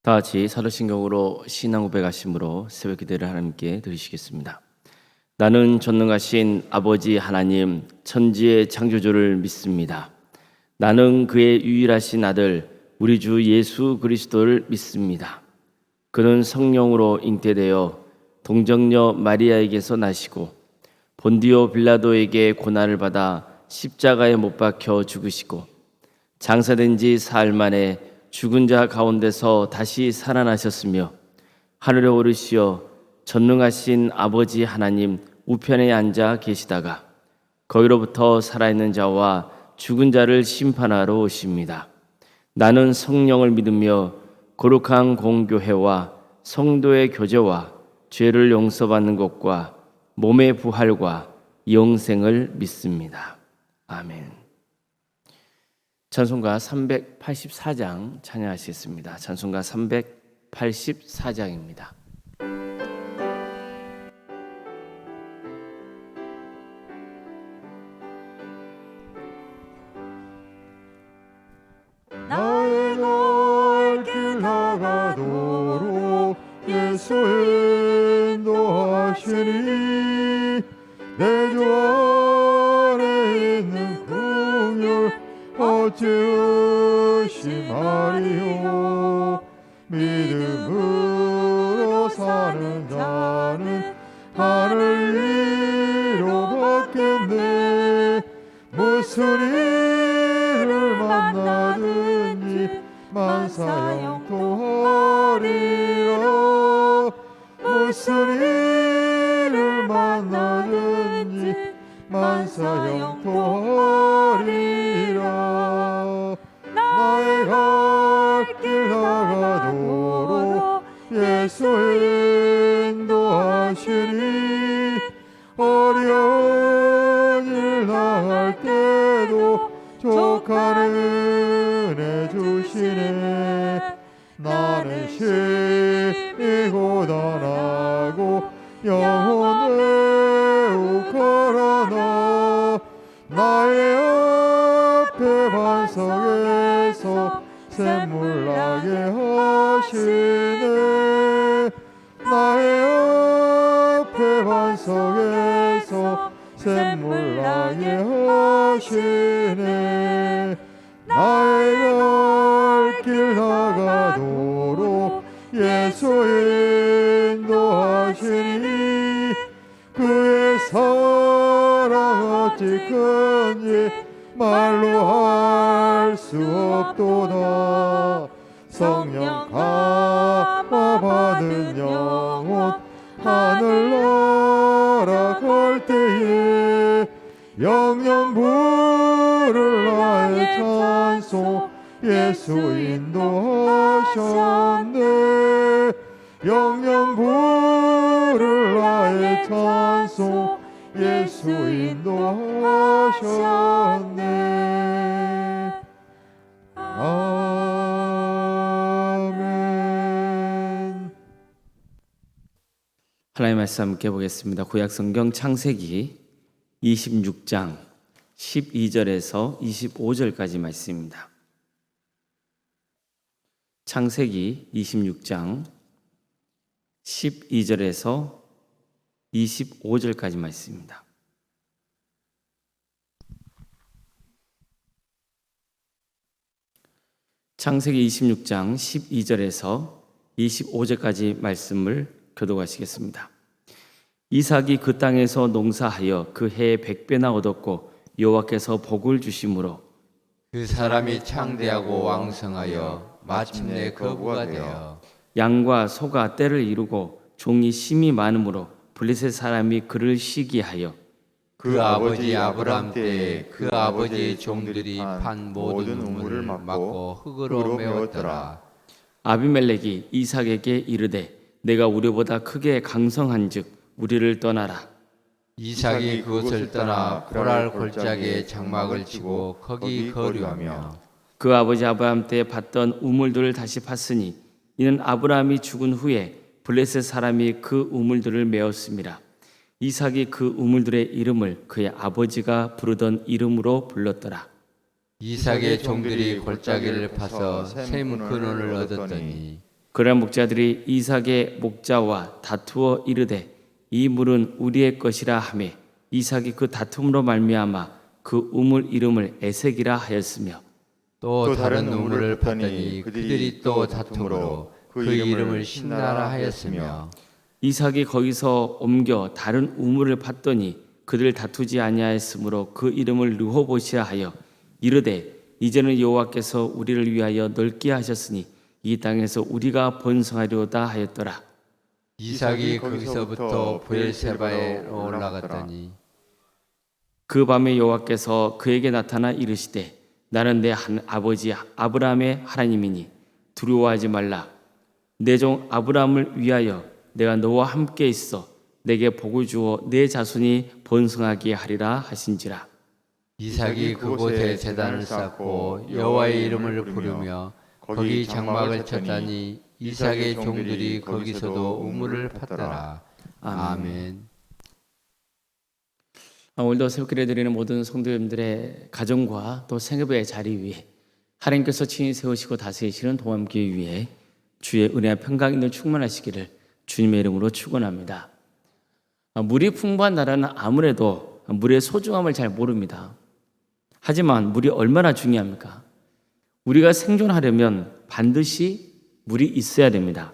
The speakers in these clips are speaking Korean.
다 같이 사도신경으로 신앙 고백하심으로 새벽 기도를 하나님께 드리시겠습니다. 나는 전능하신 아버지 하나님 천지의 창조주를 믿습니다. 나는 그의 유일하신 아들 우리 주 예수 그리스도를 믿습니다. 그는 성령으로 잉태되어 동정녀 마리아에게서 나시고 본디오 빌라도에게 고난을 받아 십자가에 못 박혀 죽으시고 장사된 지 사흘 만에 죽은 자 가운데서 다시 살아나셨으며 하늘에 오르시어 전능하신 아버지 하나님 우편에 앉아 계시다가 거기로부터 살아있는 자와 죽은 자를 심판하러 오십니다. 나는 성령을 믿으며 거룩한 공교회와 성도의 교제와 죄를 용서받는 것과 몸의 부활과 영생을 믿습니다. 아멘. 찬송가 384장 찬양하시겠습니다. 찬송가 384장입니다. 나의 갈 길 나가도록 예수 인도하시니 내 주 안에 있는 긍휼 어찌 의심하리요. 믿음으로 사는 자는 하늘 위로 받겠네. 무슨 일을 만나든지 만사형통하리라. 무슨 일을 만나든지 만사형통하리라. 나의 갈 길 나가도록 예수 인도하시니 어려운 일 당할 때도 족한 은혜 주시네. 나는 심히 고단하고 영혼 애욱하라나. 나의 앞에 반석에서 샘물 나게 하시네. 나의 앞에 반석에서 샘물 나게 하시네. 나의 갈 길 나가도록 예수 인도하시니 그의 사랑 어찌 큰지 말로 할 수 없도다. 성령 감화 받은 영혼 하늘나라 갈 때에 영영 부를 나의 찬송 예수 인도하셨네. 영영 부를 나의 찬송 예수 인도하셨네. 아멘. 하나님의 말씀 함께 보겠습니다. 구약성경 창세기 26장 12절에서 25절까지 말씀입니다. 창세기 26장 12절에서 25절까지 말씀입니다. 창세기 26장 12절에서 25절까지 말씀을 교독하시겠습니다. 이삭이 그 땅에서 농사하여 그 해에 100배나 얻었고 여호와께서 복을 주심으로 그 사람이 창대하고 왕성하여 마침내 거부가 되어 양과 소가 떼를 이루고 종이 심이 많으므로 블레셋 사람이 그를 시기하여 그 아버지 아브람 때에 그 아버지의 종들이 판 모든 우물을 막고 흙으로 메웠더라. 아비멜렉이 이삭에게 이르되 내가 우리보다 크게 강성한즉 우리를 떠나라. 이삭이 그곳을 떠나 고랄 골짜기에 장막을 치고 거기 거류하며 그 아버지 아브라함 때 팠던 우물들을 다시 팠으니 이는 아브라함이 죽은 후에 블레셋 사람이 그 우물들을 메었습니다. 이삭이 그 우물들의 이름을 그의 아버지가 부르던 이름으로 불렀더라. 이삭의 종들이 골짜기를 파서 샘 근원을 얻었더니 그러나 목자들이 이삭의 목자와 다투어 이르되 이 물은 우리의 것이라 하며 이삭이 그 다툼으로 말미암아 그 우물 이름을 에색이라 하였으며 또 다른 우물을 팠더니 그들이 또 다툼으로 그 이름을 신나라 하였으며 이삭이 거기서 옮겨 다른 우물을 팠더니 그들 다투지 아니하였으므로 그 이름을 르호봇이라 하여 이르되 이제는 여호와께서 우리를 위하여 넓게 하셨으니 이 땅에서 우리가 번성하리로다 하였더라. 이삭이 거기서부터 브엘세바에 올라갔더니 그 밤에 여호와께서 그에게 나타나 이르시되 나는 내 아버지 아브라함의 하나님이니 두려워하지 말라. 내 종 아브라함을 위하여 내가 너와 함께 있어 내게 복을 주어 내 자손이 번성하게 하리라 하신지라. 이삭이 그곳에 제단을 쌓고 여호와의 이름을 부르며 거기 장막을 쳤다니 이삭의 종들이 거기서도 우물을 팠더라. 아멘. 오늘도 새롭게 드리는 모든 성도님들의 가정과 또 생업의 자리 위에 하나님께서 친히 세우시고 다스리시는 동함교회 위에 주의 은혜와 평강이 충만하시기를 주님의 이름으로 축원합니다. 물이 풍부한 나라는 아무래도 물의 소중함을 잘 모릅니다. 하지만 물이 얼마나 중요합니까? 우리가 생존하려면 반드시 물이 있어야 됩니다.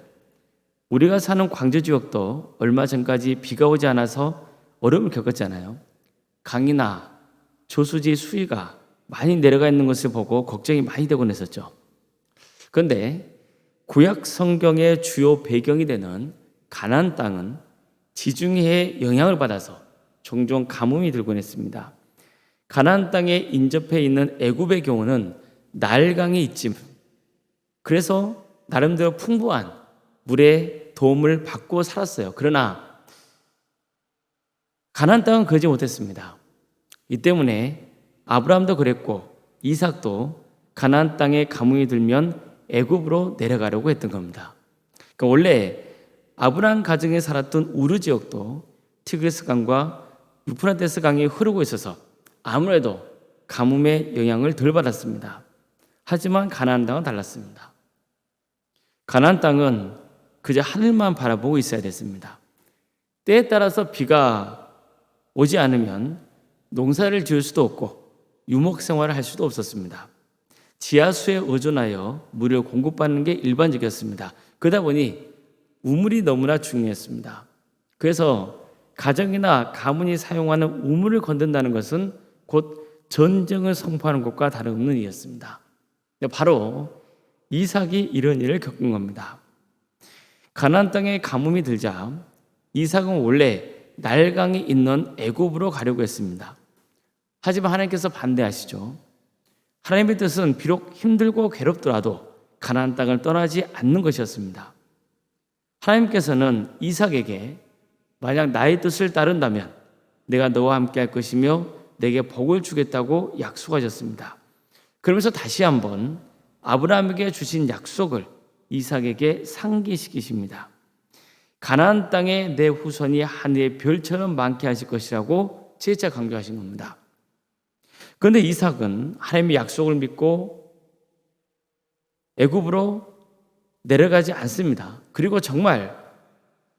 우리가 사는 광주 지역도 얼마 전까지 비가 오지 않아서 어려움을 겪었잖아요. 강이나 조수지 수위가 많이 내려가 있는 것을 보고 걱정이 많이 되곤 했었죠. 그런데 구약 성경의 주요 배경이 되는 가나안 땅은 지중해의 영향을 받아서 종종 가뭄이 들곤 했습니다. 가나안 땅에 인접해 있는 애굽의 경우는 나일강이 있지. 그래서 나름대로 풍부한 물의 도움을 받고 살았어요. 그러나 가나안 땅은 그러지 못했습니다. 이 때문에 아브라함도 그랬고 이삭도 가나안 땅에 가뭄이 들면 애굽으로 내려가려고 했던 겁니다. 그러니까 원래 아브라함 가정에 살았던 우르 지역도 티그리스 강과 유프라테스 강이 흐르고 있어서 아무래도 가뭄의 영향을 덜 받았습니다. 하지만 가나안 땅은 달랐습니다. 가나안 땅은 그저 하늘만 바라보고 있어야 됐습니다. 때에 따라서 비가 오지 않으면 농사를 지을 수도 없고 유목 생활을 할 수도 없었습니다. 지하수에 의존하여 물을 공급받는 게 일반적이었습니다. 그러다 보니 우물이 너무나 중요했습니다. 그래서 가정이나 가문이 사용하는 우물을 건든다는 것은 곧 전쟁을 선포하는 것과 다름없는 일이었습니다. 바로 이삭이 이런 일을 겪은 겁니다. 가나안 땅에 가뭄이 들자 이삭은 원래 나일강이 있는 애굽으로 가려고 했습니다. 하지만 하나님께서 반대하시죠. 하나님의 뜻은 비록 힘들고 괴롭더라도 가나안 땅을 떠나지 않는 것이었습니다. 하나님께서는 이삭에게 만약 나의 뜻을 따른다면 내가 너와 함께 할 것이며 내게 복을 주겠다고 약속하셨습니다. 그러면서 다시 한번 아브라함에게 주신 약속을 이삭에게 상기시키십니다. 가나안 땅에 내 후손이 하늘의 별처럼 많게 하실 것이라고 재차 강조하신 겁니다. 그런데 이삭은 하나님의 약속을 믿고 애굽으로 내려가지 않습니다. 그리고 정말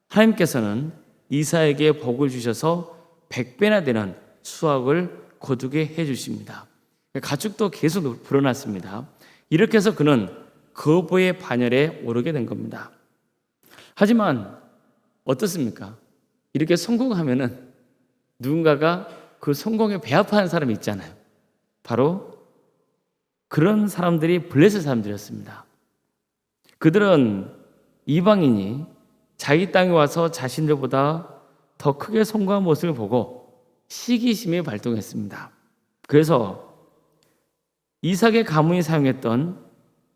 하나님께서는 이삭에게 복을 주셔서 100배나 되는 수확을 거두게 해주십니다. 가축도 계속 불어났습니다. 이렇게 해서 그는 거부의 반열에 오르게 된 겁니다. 하지만 어떻습니까? 이렇게 성공하면은 누군가가 그 성공에 배합하는 사람이 있잖아요. 바로 그런 사람들이 블레셋 사람들이었습니다. 그들은 이방인이 자기 땅에 와서 자신들보다 더 크게 성공한 모습을 보고 시기심이 발동했습니다. 그래서 이삭의 가문이 사용했던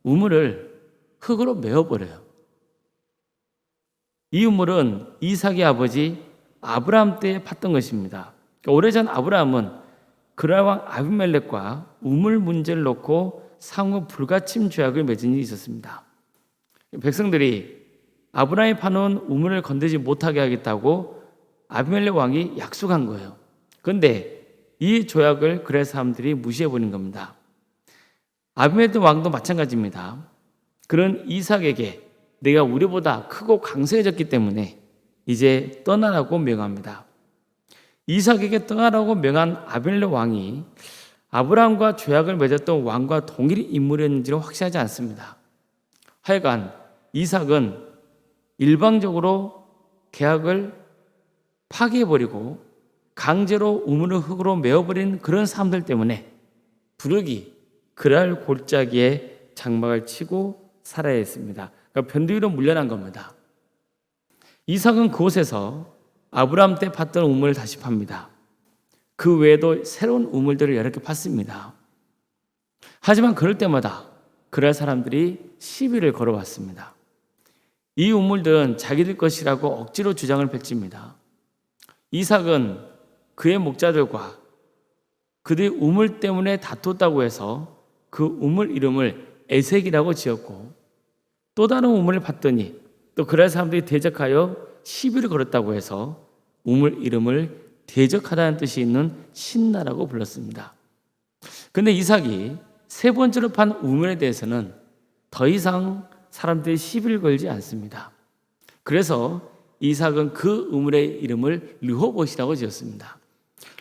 우물을 흙으로 메워버려요. 이 우물은 이삭의 아버지 아브라함 때에 팠던 것입니다. 그러니까 오래전 아브라함은 그랄왕 아비멜렉과 우물 문제를 놓고 상호 불가침 조약을 맺은 일이 있었습니다. 백성들이 아브라함이 파놓은 우물을 건드리지 못하게 하겠다고 아비멜렉 왕이 약속한 거예요. 그런데 이 조약을 그랄 사람들이 무시해버린 겁니다. 아비멜렉 왕도 마찬가지입니다. 그는 이삭에게 내가 우리보다 크고 강성해졌기 때문에 이제 떠나라고 명합니다. 이삭에게 떠나라고 명한 아벨레 왕이 아브라함과 조약을 맺었던 왕과 동일 인물이었는지는 확실하지 않습니다. 하여간 이삭은 일방적으로 계약을 파기해버리고 강제로 우물을 흙으로 메워버린 그런 사람들 때문에 부르기 그랄 골짜기에 장막을 치고 살아야 했습니다. 그러니까 변두리로 물려난 겁니다. 이삭은 그곳에서 아브라함 때 팠던 우물을 다시 팝니다. 그 외에도 새로운 우물들을 여러 개 팠습니다. 하지만 그럴 때마다 그랄 사람들이 시비를 걸어왔습니다. 이 우물들은 자기들 것이라고 억지로 주장을 펼칩니다. 이삭은 그의 목자들과 그들이 우물 때문에 다퉜다고 해서 그 우물 이름을 에색이라고 지었고, 또 다른 우물을 봤더니 또 그랄 사람들이 대적하여 시비를 걸었다고 해서 우물 이름을 대적하다는 뜻이 있는 신나라고 불렀습니다. 그런데 이삭이 세 번째로 판 우물에 대해서는 더 이상 사람들이 시비를 걸지 않습니다. 그래서 이삭은 그 우물의 이름을 르호봇이라고 지었습니다.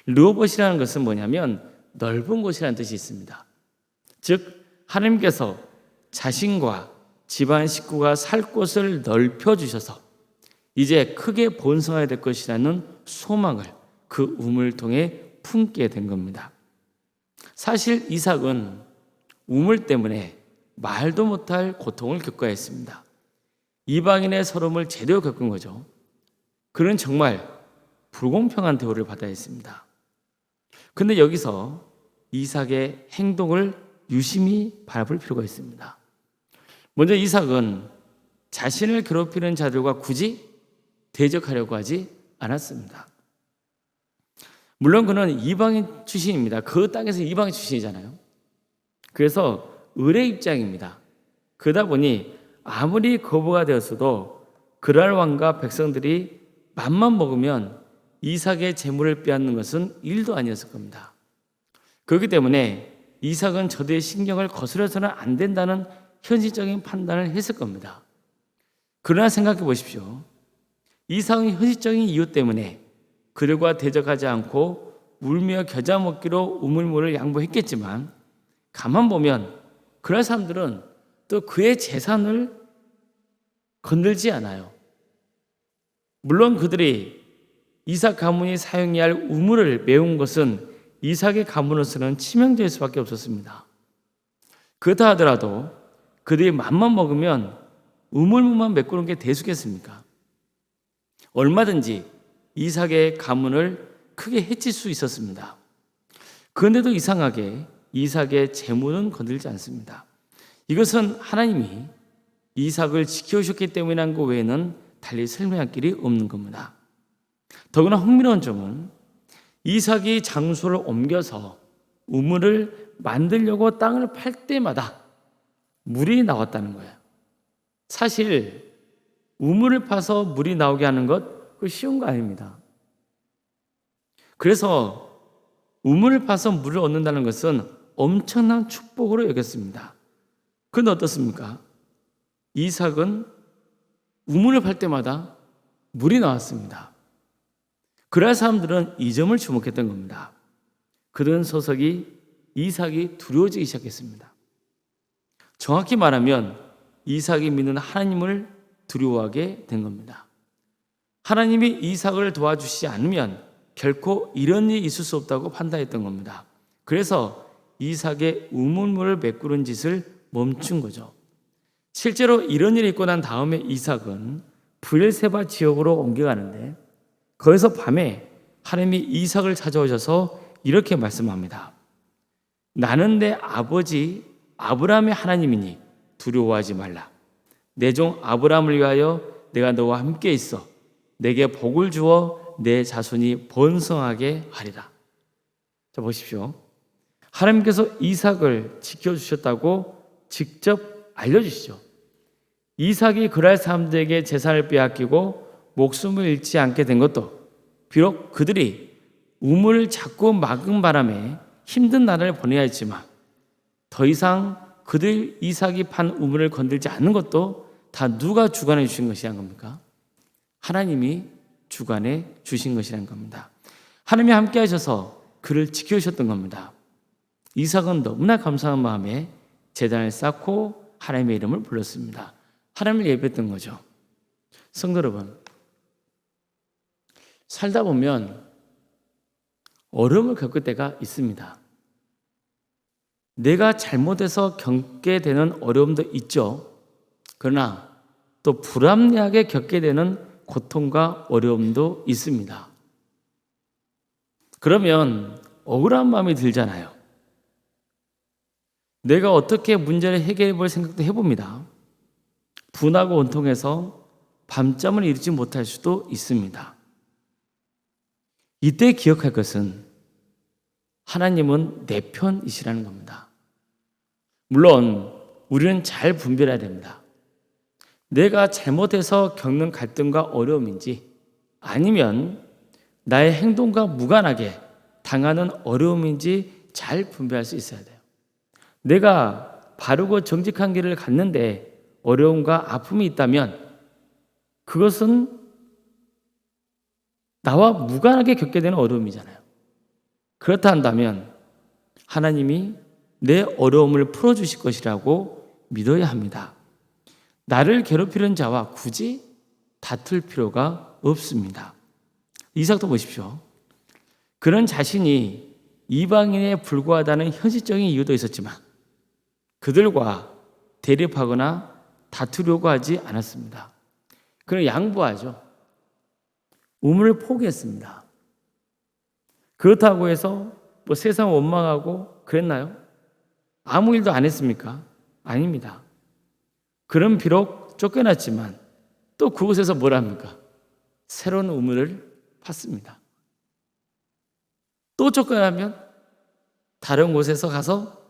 르호봇이라는 것은 뭐냐면 넓은 곳이라는 뜻이 있습니다. 즉 하나님께서 자신과 집안 식구가 살 곳을 넓혀주셔서 이제 크게 번성해야 될 것이라는 소망을 그 우물을 통해 품게 된 겁니다. 사실 이삭은 우물 때문에 말도 못할 고통을 겪어야 했습니다. 이방인의 서름을 제대로 겪은 거죠. 그는 정말 불공평한 대우를 받아야 했습니다. 그런데 여기서 이삭의 행동을 유심히 바라볼 필요가 있습니다. 먼저 이삭은 자신을 괴롭히는 자들과 굳이 대적하려고 하지 않았습니다. 물론 그는 이방인 출신입니다. 그 땅에서 이방인 출신이잖아요. 그래서 을의 입장입니다. 그러다 보니 아무리 거부가 되었어도 그랄 왕과 백성들이 맘만 먹으면 이삭의 재물을 빼앗는 것은 일도 아니었을 겁니다. 그렇기 때문에 이삭은 저들의 신경을 거스려서는 안 된다는 현실적인 판단을 했을 겁니다. 그러나 생각해 보십시오. 이삭은 현실적인 이유 때문에 그들과 대적하지 않고 울며 겨자 먹기로 우물물을 양보했겠지만 가만 보면 그런 사람들은 또 그의 재산을 건들지 않아요. 물론 그들이 이삭 가문이 사용해야 할 우물을 메운 것은 이삭의 가문으로서는 치명적일 수밖에 없었습니다. 그렇다 하더라도 그들이 맘만 먹으면 우물물만 메꾸는 게 대수겠습니까? 얼마든지 이삭의 가문을 크게 해칠 수 있었습니다. 그런데도 이상하게 이삭의 재물은 건들지 않습니다. 이것은 하나님이 이삭을 지켜주셨기 때문이란 것 외에는 달리 설명할 길이 없는 겁니다. 더구나 흥미로운 점은 이삭이 장소를 옮겨서 우물을 만들려고 땅을 팔 때마다 물이 나왔다는 거예요. 사실 우물을 파서 물이 나오게 하는 것, 그거 쉬운 거 아닙니다. 그래서 우물을 파서 물을 얻는다는 것은 엄청난 축복으로 여겼습니다. 그런데 어떻습니까? 이삭은 우물을 팔 때마다 물이 나왔습니다. 그럴 사람들은 이 점을 주목했던 겁니다. 그런 소석이 이삭이 두려워지기 시작했습니다. 정확히 말하면 이삭이 믿는 하나님을 두려워하게 된 겁니다. 하나님이 이삭을 도와주시지 않으면 결코 이런 일이 있을 수 없다고 판단했던 겁니다. 그래서 이삭의 우물물을 메꾸는 짓을 멈춘 거죠. 실제로 이런 일이 있고 난 다음에 이삭은 브엘세바 지역으로 옮겨가는데 거기서 밤에 하나님이 이삭을 찾아오셔서 이렇게 말씀합니다. 나는 내 아버지 아브라함의 하나님이니 두려워하지 말라. 내 종 아브라함을 위하여 내가 너와 함께 있어 내게 복을 주어 내 자손이 번성하게 하리라. 자, 보십시오. 하나님께서 이삭을 지켜주셨다고 직접 알려주시죠. 이삭이 그랄 사람들에게 재산을 빼앗기고 목숨을 잃지 않게 된 것도 비록 그들이 우물을 자꾸 막은 바람에 힘든 나라를 보내야 했지만 더 이상 그들 이삭이 판 우물을 건들지 않는 것도 다 누가 주관해 주신 것이란 겁니까? 하나님이 주관해 주신 것이란 겁니다. 하나님이 함께 하셔서 그를 지켜주셨던 겁니다. 이삭은 너무나 감사한 마음에 제단을 쌓고 하나님의 이름을 불렀습니다. 하나님을 예배했던 거죠. 성도 여러분, 살다 보면 어려움을 겪을 때가 있습니다. 내가 잘못해서 겪게 되는 어려움도 있죠. 그러나 또 불합리하게 겪게 되는 고통과 어려움도 있습니다. 그러면 억울한 마음이 들잖아요. 내가 어떻게 문제를 해결해 볼 생각도 해봅니다. 분하고 원통해서 밤잠을 이루지 못할 수도 있습니다. 이때 기억할 것은 하나님은 내 편이시라는 겁니다. 물론 우리는 잘 분별해야 됩니다. 내가 잘못해서 겪는 갈등과 어려움인지 아니면 나의 행동과 무관하게 당하는 어려움인지 잘 분별할 수 있어야 돼요. 내가 바르고 정직한 길을 갔는데 어려움과 아픔이 있다면 그것은 나와 무관하게 겪게 되는 어려움이잖아요. 그렇다 한다면 하나님이 내 어려움을 풀어주실 것이라고 믿어야 합니다. 나를 괴롭히는 자와 굳이 다툴 필요가 없습니다. 이삭도 보십시오. 그는 자신이 이방인에 불과하다는 현실적인 이유도 있었지만 그들과 대립하거나 다투려고 하지 않았습니다. 그는 양보하죠. 우물을 포기했습니다. 그렇다고 해서 뭐 세상 원망하고 그랬나요? 아무 일도 안 했습니까? 아닙니다. 그는 비록 쫓겨났지만 또 그곳에서 뭘 합니까? 새로운 우물을 팠습니다. 또 쫓겨나면 다른 곳에서 가서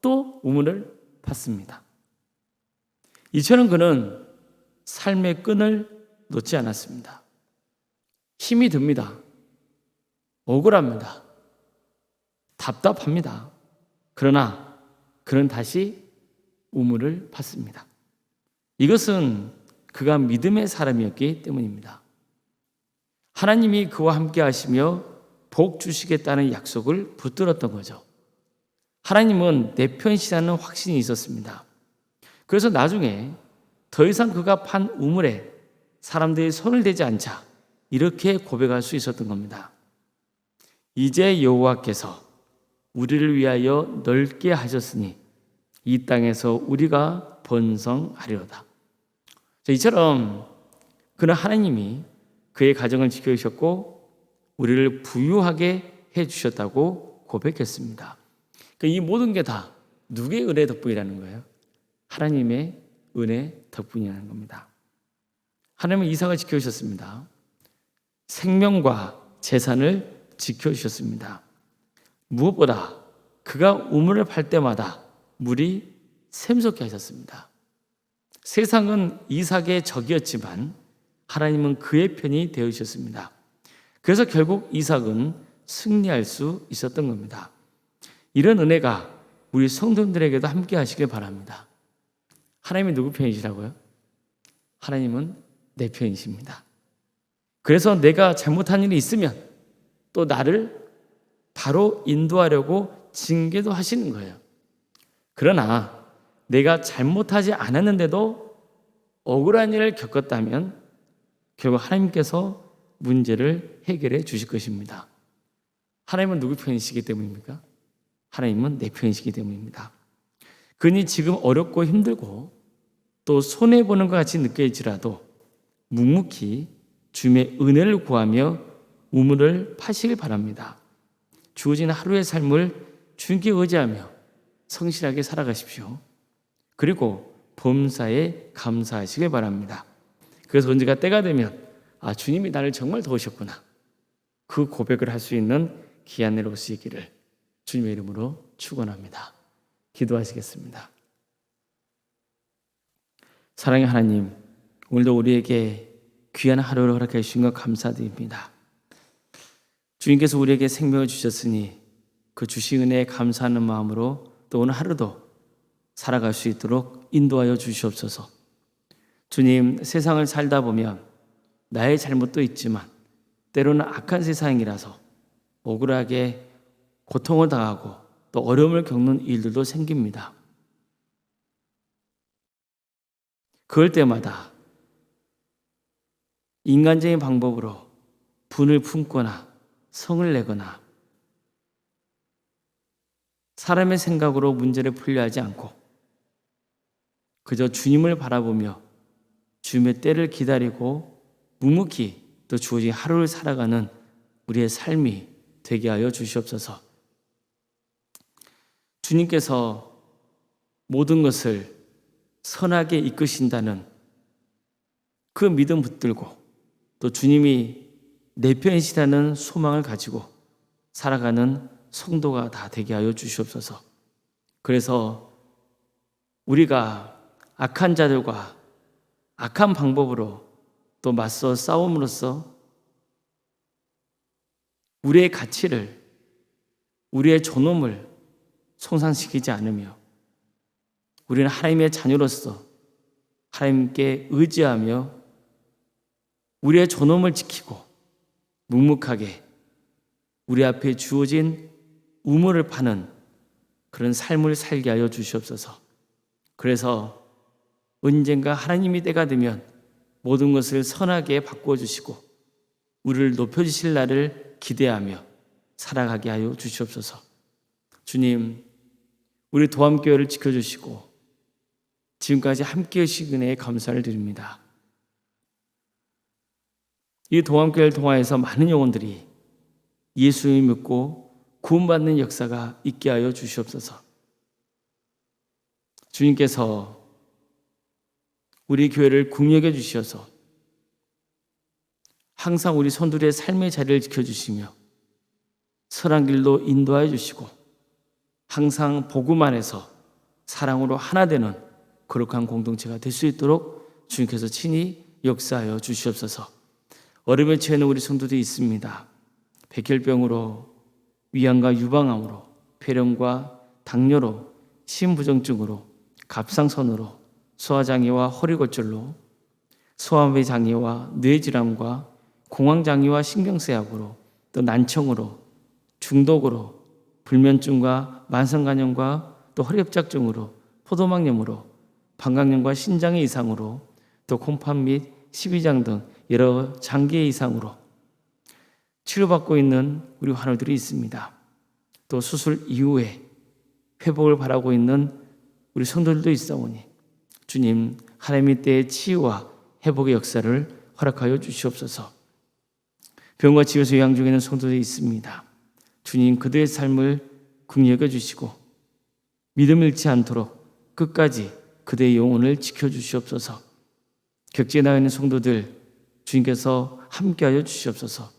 또 우물을 팠습니다. 이처럼 그는 삶의 끈을 놓지 않았습니다. 힘이 듭니다. 억울합니다. 답답합니다. 그러나 그는 다시 우물을 팠습니다. 이것은 그가 믿음의 사람이었기 때문입니다. 하나님이 그와 함께 하시며 복 주시겠다는 약속을 붙들었던 거죠. 하나님은 내 편이시라는 확신이 있었습니다. 그래서 나중에 더 이상 그가 판 우물에 사람들이 손을 대지 않자 이렇게 고백할 수 있었던 겁니다. 이제 여호와께서 우리를 위하여 넓게 하셨으니 이 땅에서 우리가 번성하리로다. 이처럼 그는 하나님이 그의 가정을 지켜주셨고 우리를 부유하게 해주셨다고 고백했습니다. 이 모든 게 다 누구의 은혜 덕분이라는 거예요? 하나님의 은혜 덕분이라는 겁니다. 하나님은 이삭을 지켜주셨습니다. 생명과 재산을 지켜주셨습니다. 무엇보다 그가 우물을 팔 때마다 물이 샘솟게 하셨습니다. 세상은 이삭의 적이었지만 하나님은 그의 편이 되어주셨습니다. 그래서 결국 이삭은 승리할 수 있었던 겁니다. 이런 은혜가 우리 성도들에게도 함께 하시길 바랍니다. 하나님이 누구 편이시라고요? 하나님은 내 편이십니다. 그래서 내가 잘못한 일이 있으면 또 나를 바로 인도하려고 징계도 하시는 거예요. 그러나 내가 잘못하지 않았는데도 억울한 일을 겪었다면 결국 하나님께서 문제를 해결해 주실 것입니다. 하나님은 누구 편이시기 때문입니까? 하나님은 내 편이시기 때문입니다. 그니 지금 어렵고 힘들고 또 손해보는 것 같이 느껴질지라도 묵묵히 주님의 은혜를 구하며 우물을 파시길 바랍니다. 주어진 하루의 삶을 주님께 의지하며 성실하게 살아가십시오. 그리고 범사에 감사하시길 바랍니다. 그래서 언제가 때가 되면 주님이 나를 정말 도우셨구나. 그 고백을 할 수 있는 귀한 날 오시기를 주님의 이름으로 축원합니다. 기도하시겠습니다. 사랑의 하나님, 오늘도 우리에게 귀한 하루를 허락해 주신 것 감사드립니다. 주님께서 우리에게 생명을 주셨으니 그 주신 은혜에 감사하는 마음으로 또 오늘 하루도 살아갈 수 있도록 인도하여 주시옵소서. 주님, 세상을 살다 보면 나의 잘못도 있지만 때로는 악한 세상이라서 억울하게 고통을 당하고 또 어려움을 겪는 일들도 생깁니다. 그럴 때마다 인간적인 방법으로 분을 품거나 성을 내거나 사람의 생각으로 문제를 풀려 하지 않고 그저 주님을 바라보며 주님의 때를 기다리고 묵묵히 또 주어진 하루를 살아가는 우리의 삶이 되게 하여 주시옵소서. 주님께서 모든 것을 선하게 이끄신다는 그 믿음 붙들고 또 주님이 내 편이시라는 소망을 가지고 살아가는 성도가 다 되게 하여 주시옵소서. 그래서 우리가 악한 자들과 악한 방법으로 또 맞서 싸움으로써 우리의 가치를, 우리의 존엄을 손상시키지 않으며 우리는 하나님의 자녀로서 하나님께 의지하며 우리의 존엄을 지키고 묵묵하게 우리 앞에 주어진 우물을 파는 그런 삶을 살게 하여 주시옵소서. 그래서 언젠가 하나님이 때가 되면 모든 것을 선하게 바꾸어 주시고 우리를 높여주실 날을 기대하며 살아가게 하여 주시옵소서. 주님, 우리 도함교회를 지켜주시고 지금까지 함께 하신 은혜에 감사를 드립니다. 이 도함교회를 통하여서 많은 영혼들이 예수를 믿고 구원받는 역사가 있게 하여 주시옵소서. 주님께서 우리 교회를 국력해 주셔서 항상 우리 성도들의 삶의 자리를 지켜주시며 선한 길로 인도하여 주시고 항상 복음 안에서 사랑으로 하나 되는 거룩한 공동체가 될 수 있도록 주님께서 친히 역사하여 주시옵소서. 어려움에 처해는 우리 성도들이 있습니다. 백혈병으로, 위암과 유방암으로, 폐렴과 당뇨로, 심부정증으로, 갑상선으로, 소화장애와 허리골절로, 소화의 장애와 뇌질환과 공황장애와 신경쇠약으로, 또 난청으로, 중독으로, 불면증과 만성간염과 또 허리협착증으로, 포도막염으로, 방광염과 신장의 이상으로, 또 콩팥 및 십이장 등 여러 장기의 이상으로 치료받고 있는 우리 환우들이 있습니다. 또 수술 이후에 회복을 바라고 있는 우리 성도들도 있사오니 주님, 하나님의 때의 치유와 회복의 역사를 허락하여 주시옵소서. 병과 치유에서 요양 중에 있는 성도들이 있습니다. 주님, 그들의 삶을 긍휼히 주시고 믿음 잃지 않도록 끝까지 그들의 영혼을 지켜주시옵소서. 격지에 나와 있는 성도들 주님께서 함께하여 주시옵소서.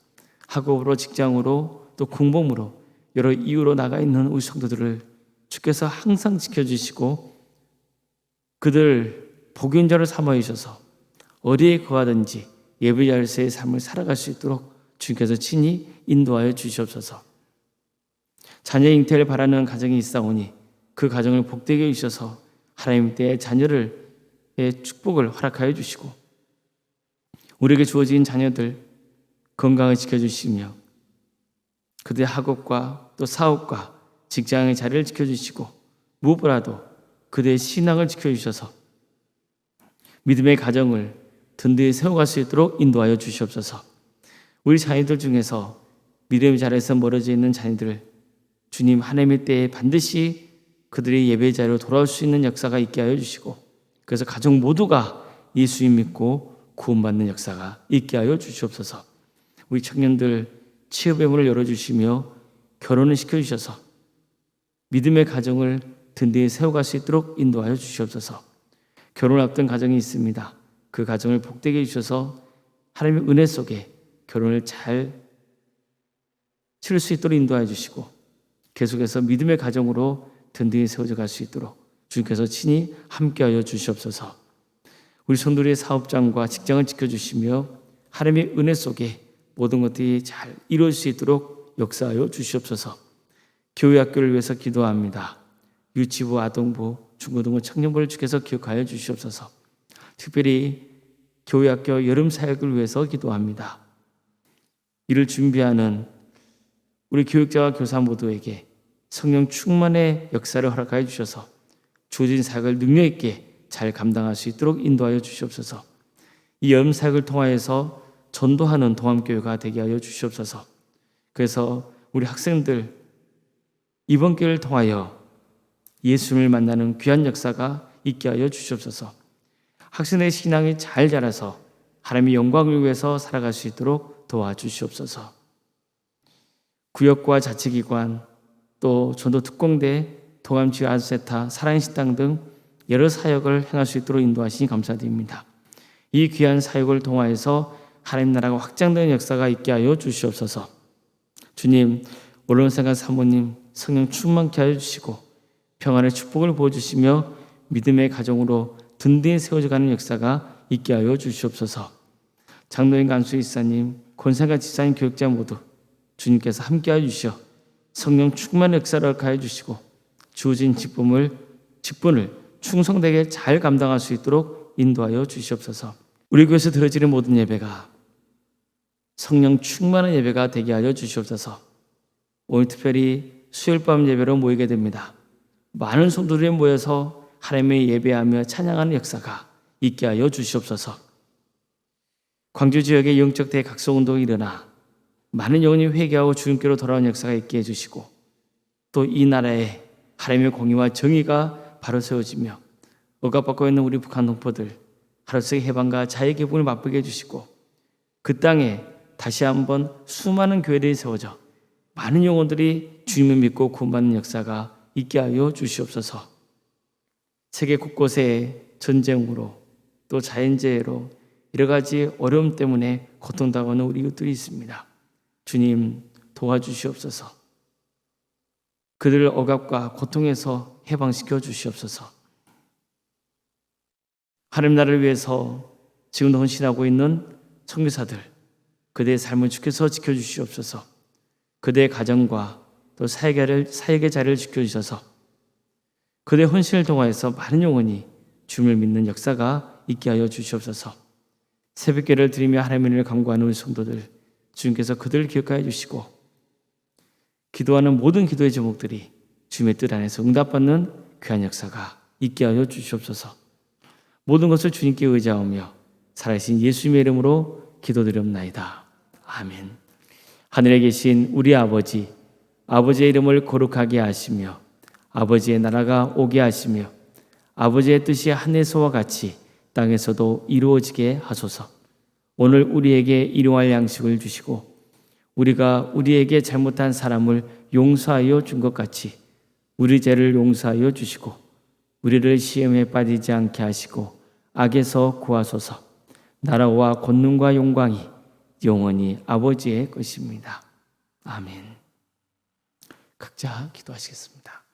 학업으로, 직장으로, 또 공범으로 여러 이유로 나가 있는 우리 성도들을 주께서 항상 지켜주시고 그들 복인자를 삼아 주셔서 어디에 거하든지 예배자로서의 삶을 살아갈 수 있도록 주님께서 친히 인도하여 주시옵소서. 자녀 잉태를 바라는 가정이 있사오니 그 가정을 복되게 해주셔서 하나님 때의 자녀를 축복을 허락하여 주시고 우리에게 주어진 자녀들 건강을 지켜주시며 그들의 학업과 또 사업과 직장의 자리를 지켜주시고 무엇보다도 그들의 신앙을 지켜주셔서 믿음의 가정을 든든히 세워갈 수 있도록 인도하여 주시옵소서. 우리 자녀들 중에서 믿음의 자리에서 멀어져 있는 자녀들 주님 하나님의 때에 반드시 그들의 예배 자리로 돌아올 수 있는 역사가 있게 하여 주시고 그래서 가족 모두가 예수님 믿고 구원받는 역사가 있게 하여 주시옵소서. 우리 청년들 취업의 문을 열어주시며 결혼을 시켜주셔서 믿음의 가정을 든든히 세워갈 수 있도록 인도하여 주시옵소서. 결혼 앞둔 가정이 있습니다. 그 가정을 복되게 해주셔서 하나님의 은혜 속에 결혼을 잘 치를 수 있도록 인도하여 주시고 계속해서 믿음의 가정으로 든든히 세워져 갈 수 있도록 주님께서 친히 함께하여 주시옵소서. 우리 성도들의 사업장과 직장을 지켜주시며 하나님의 은혜 속에 모든 것들이 잘 이루어질 수 있도록 역사하여 주시옵소서. 교회 학교를 위해서 기도합니다. 유치부, 아동부, 중고등부, 청년부를 주께서 기억하여 주시옵소서. 특별히 교회학교 여름 사역을 위해서 기도합니다. 이를 준비하는 우리 교육자와 교사 모두에게 성령 충만의 역사를 허락하여 주셔서 주어진 사역을 능력 있게 잘 감당할 수 있도록 인도하여 주시옵소서. 이 여름 사역을 통하여서 전도하는 동암교회가 되게 하여 주시옵소서. 그래서 우리 학생들 이번 기회를 통하여 예수님을 만나는 귀한 역사가 있게 하여 주시옵소서. 학생의 신앙이 잘 자라서 하나님의 영광을 위해서 살아갈 수 있도록 도와주시옵소서. 구역과 자치기관, 또 전도 특공대, 동암지회 아주세타, 사랑의 식당 등 여러 사역을 행할 수 있도록 인도하시니 감사드립니다. 이 귀한 사역을 통하여서 하나님 나라가 확장되는 역사가 있게 하여 주시옵소서. 주님, 언론생활 사모님 성령 충만케 하여 주시고 평안의 축복을 부어주시며 믿음의 가정으로 든든히 세워져가는 역사가 있게 하여 주시옵소서. 장로인 간수 이사님, 권사가 지사님 교육자 모두 주님께서 함께하여 주시어 성령 충만의 역사를 허락하여 주시고 주어진 직분을 충성되게 잘 감당할 수 있도록 인도하여 주시옵소서. 우리 교회에서 드려지는 모든 예배가 성령 충만한 예배가 되게 하여 주시옵소서. 오늘 특별히 수요일 밤 예배로 모이게 됩니다. 많은 성도들이 모여서 하나님의 예배하며 찬양하는 역사가 있게 하여 주시옵소서. 광주 지역의 영적 대각성운동이 일어나 많은 영혼이 회개하고 주님께로 돌아온 역사가 있게 해주시고 또 이 나라에 하나님의 공의와 정의가 바로 세워지며 억압받고 있는 우리 북한 동포들 하루속의 해방과 자유의 기쁨을 맛보게 해주시고 그 땅에 다시 한번 수많은 교회들이 세워져 많은 영혼들이 주님을 믿고 구원받는 역사가 있게 하여 주시옵소서. 세계 곳곳에 전쟁으로 또 자연재해로 여러 가지 어려움 때문에 고통당하는 우리 이웃들이 있습니다. 주님 도와주시옵소서. 그들을 억압과 고통에서 해방시켜 주시옵소서. 하나님 나라를 위해서 지금도 헌신하고 있는 선교사들 그들의 삶을 주께서 지켜주시옵소서. 그들의 가정과 또 사역의 자리를 지켜주셔서 그들의 헌신을 통하여서 많은 영혼이 주님을 믿는 역사가 있게 하여 주시옵소서. 새벽기를 드리며 하나님의 은혜를 간구하는 우리 성도들 주님께서 그들을 기억하여 주시고 기도하는 모든 기도의 제목들이 주님의 뜻 안에서 응답받는 귀한 역사가 있게 하여 주시옵소서. 모든 것을 주님께 의지하며 살아계신 예수님의 이름으로 기도드리옵나이다. 아멘. 하늘에 계신 우리 아버지, 아버지의 이름을 거룩하게 하시며 아버지의 나라가 오게 하시며 아버지의 뜻이 하늘에서와 같이 땅에서도 이루어지게 하소서. 오늘 우리에게 일용할 양식을 주시고 우리가 우리에게 잘못한 사람을 용서하여 준 것 같이 우리 죄를 용서하여 주시고 우리를 시험에 빠지지 않게 하시고 악에서 구하소서. 나라와 권능과 영광이 영원히 아버지의 것입니다. 아멘. 각자 기도하시겠습니다.